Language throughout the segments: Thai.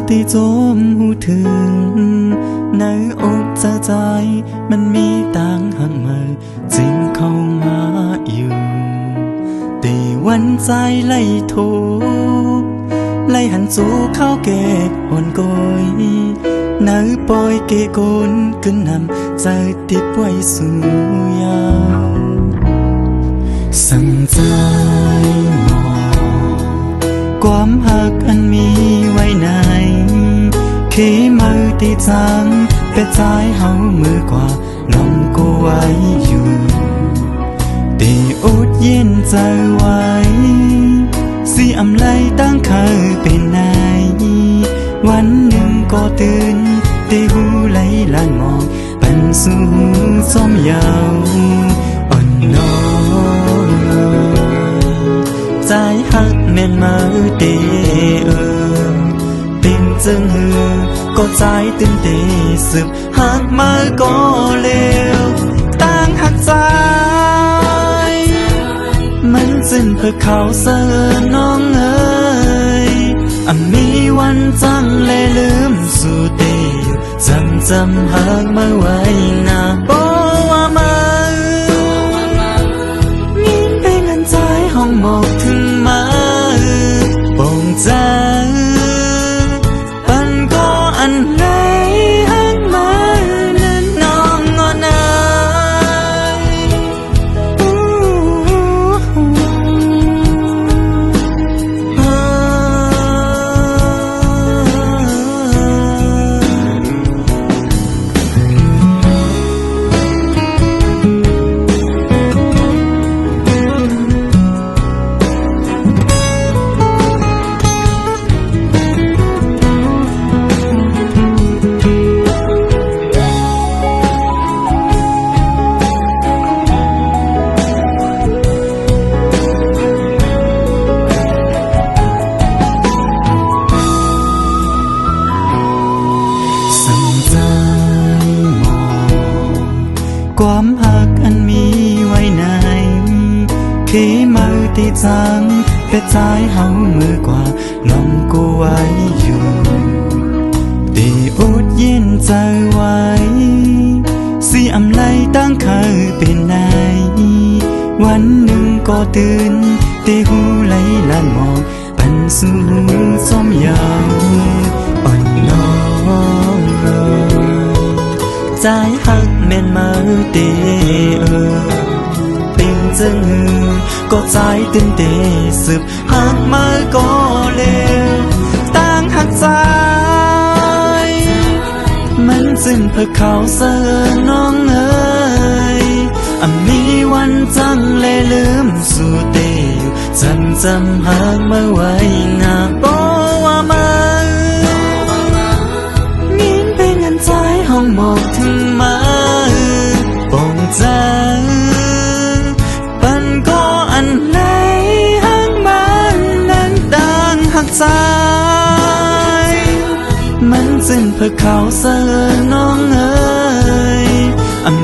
ที่โจมหูถึงในอกใจมันมีต่างหักมือจริงเข้ามาอยู่แต่วันใจไล่ทุกไล่หันสู่เข้าเก็บอ่อนกอยในปอยเกโกนขึ้นนำใจติดไว้สู่ยาวสั่งใจมองความหักอันมีไว้ในขี้มือที่จังเป็นใจเฮามือกว่าลองกูไว้อยู่แต่อุดเย็นใจไว้สิอำไลตั้งเคยเป็นนายวันหนึ่งก็ตื่นได้หูไหลล้านมองปันสู่ซ้อมยาวอ่อนน้อยใจหักแม่นมาเตเป็นจึงหือก็ใจตื่นเตสืบหักมาก็เร็วตั้งหักใจมันจึงเพื่อเขาเสือน้องเอ๋ยมีวันจังเลยลืมสู่เดียวจำหักมาไว้นะโอ้ว่ามายิ้มเป็นอันใจห้องหมอกถึงมาปงใจปันก็อันไหนหักมานั้นน้องงอนอความหักอันมีไว้ในขี้มือที่จังเป็นใจเฮามือกว่าลองกูไว้อยู่ตีอุดเย็นใจไว้สิอำไลตั้งเคยเป็นนายวันหนึ่งก็ตื่นตีหูไหลล้านมองปันสู่ซ้อมยาวอ่อนน้องใจหักแม่นมาเตเป็นจึงก็ใจตื่นเตสืบหักมาก็เร็วตั้งหักใจมันจึงเพื่อเขาเสือน้องเอ๋ยมีวันจังเลยลืมสู่เตอยู่จำหักมาไว้นะโอ้ว่ามายิ้มเป็นอันใจห้องหมอกถึงมาปงใจปันก็อันไหนหักมานั้นดังหักใจมันจึงเพื่อเขาเสือน้องเอ๋ย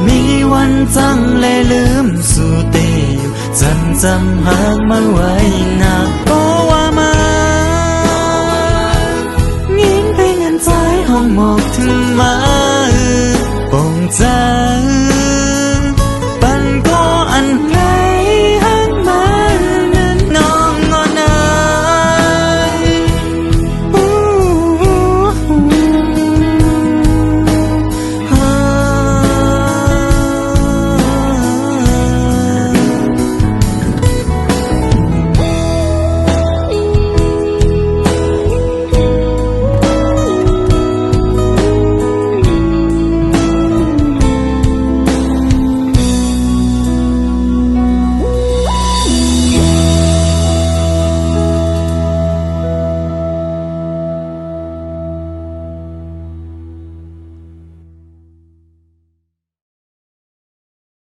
มีวันจังเลยลืมสู่เตอยู่จำหักมาไว้นะโอ้ว่ามายิ้มเป็นอันใจห้องหมอกถึง